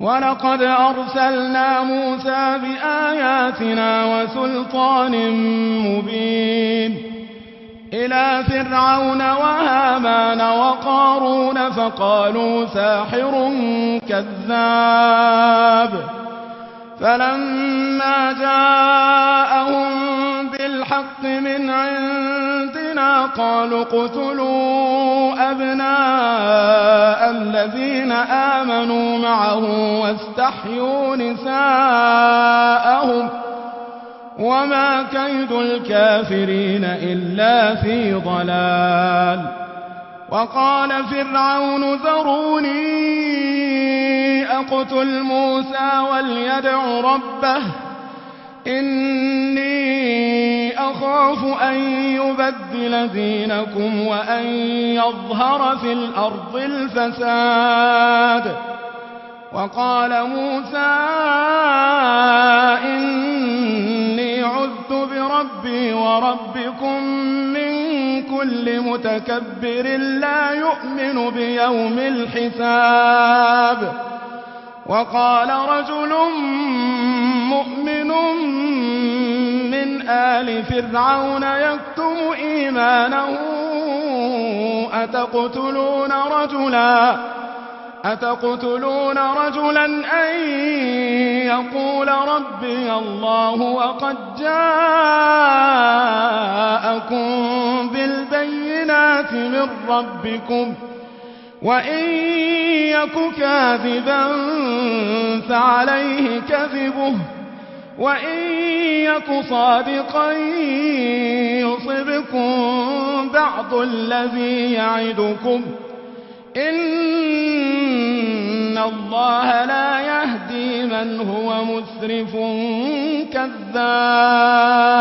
ولقد أرسلنا موسى بآياتنا وسلطان مبين إلى فرعون وهامان وقارون فقالوا ساحر كذاب فلما جاءهم بالحق من عندنا قالوا اقتلوا أبناء الذين آمنوا معه واستحيوا نساءهم وما كيد الكافرين إلا في ضلال. وقال فرعون ذروني أقتل موسى وليدع ربه إني أخاف أن يبدل دينكم وأن يظهر في الأرض الفساد. وقال موسى إني عذت بربي وربكم من كل متكبر لا يؤمن بيوم الحساب. وقال رجل مؤمن من آل فرعون يكتم إيمانه أتقتلون رجلا أن يقول ربي الله وقد جاءكم بالبينات من ربكم وإن يك كاذبا فعليه كذبه وإن يك صادقا يصبكم بعض الذي يعدكم إن الله لا يهدي من هو مسرف كذاب.